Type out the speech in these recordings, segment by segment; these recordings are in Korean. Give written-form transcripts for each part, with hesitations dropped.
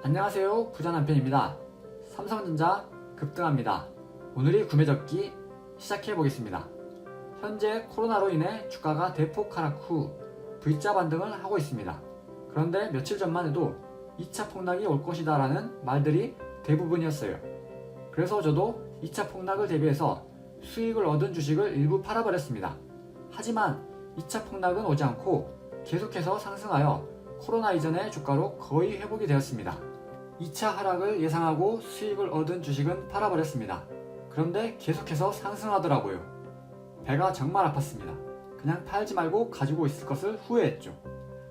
안녕하세요, 부자남편입니다. 삼성전자 급등합니다. 오늘이 구매접기 시작해보겠습니다. 현재 코로나로 인해 주가가 대폭 하락 후 V자 반등을 하고 있습니다. 그런데 며칠 전만 해도 2차 폭락이 올 것이다 라는 말들이 대부분이었어요. 그래서 저도 2차 폭락을 대비해서 수익을 얻은 주식을 일부 팔아버렸습니다. 하지만 2차 폭락은 오지 않고 계속해서 상승하여 코로나 이전의 주가로 거의 회복이 되었습니다. 2차 하락을 예상하고 수익을 얻은 주식은 팔아버렸습니다. 그런데 계속해서 상승하더라고요. 배가 정말 아팠습니다. 그냥 팔지 말고 가지고 있을 것을 후회했죠.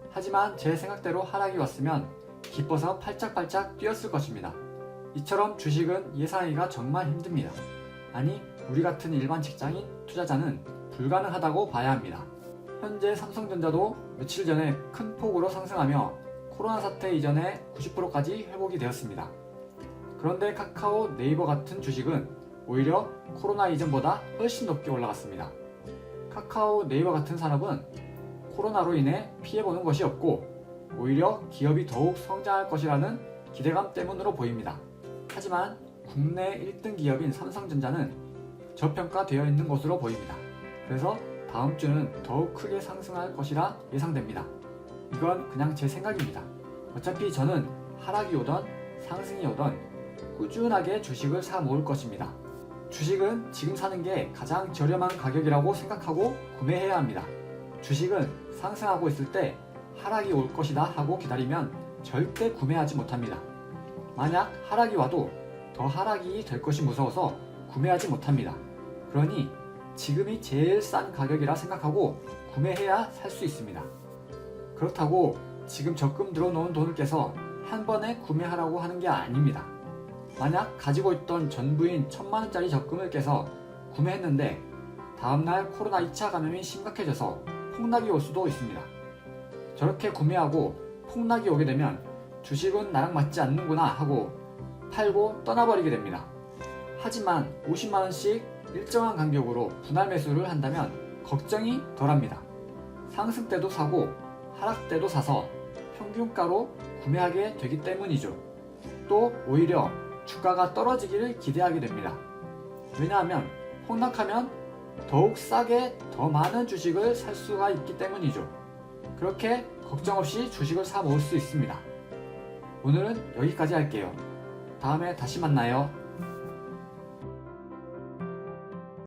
하지만 제 생각대로 하락이 왔으면 기뻐서 팔짝팔짝 뛰었을 것입니다. 이처럼 주식은 예상하기가 정말 힘듭니다. 아니, 우리 같은 일반 직장인 투자자는 불가능하다고 봐야 합니다. 현재 삼성전자도 며칠 전에 큰 폭으로 상승하며 코로나 사태 이전에 90%까지 회복이 되었습니다. 그런데 카카오, 네이버 같은 주식은 오히려 코로나 이전보다 훨씬 높게 올라갔습니다. 카카오, 네이버 같은 산업은 코로나로 인해 피해보는 것이 없고 오히려 기업이 더욱 성장할 것이라는 기대감 때문으로 보입니다. 하지만 국내 1등 기업인 삼성전자는 저평가되어 있는 것으로 보입니다. 그래서 다음 주는 더욱 크게 상승할 것이라 예상됩니다. 이건 그냥 제 생각입니다. 어차피 저는 하락이 오던 상승이 오던 꾸준하게 주식을 사 모을 것입니다. 주식은 지금 사는 게 가장 저렴한 가격이라고 생각하고 구매해야 합니다. 주식은 상승하고 있을 때 하락이 올 것이다 하고 기다리면 절대 구매하지 못합니다. 만약 하락이 와도 더 하락이 될 것이 무서워서 구매하지 못합니다. 그러니 지금이 제일 싼 가격이라 생각하고 구매해야 살 수 있습니다. 그렇다고 지금 적금 들어놓은 돈을 깨서 한 번에 구매하라고 하는 게 아닙니다. 만약 가지고 있던 전부인 1000만원짜리 적금을 깨서 구매했는데 다음날 코로나 2차 감염이 심각해져서 폭락이 올 수도 있습니다. 저렇게 구매하고 폭락이 오게 되면 주식은 나랑 맞지 않는구나 하고 팔고 떠나버리게 됩니다. 하지만 50만원씩 일정한 간격으로 분할 매수를 한다면 걱정이 덜합니다. 상승 때도 사고 하락 때도 사서 평균가로 구매하게 되기 때문이죠. 또 오히려 주가가 떨어지기를 기대하게 됩니다. 왜냐하면 폭락하면 더욱 싸게 더 많은 주식을 살 수가 있기 때문이죠. 그렇게 걱정 없이 주식을 사 모을 수 있습니다. 오늘은 여기까지 할게요. 다음에 다시 만나요.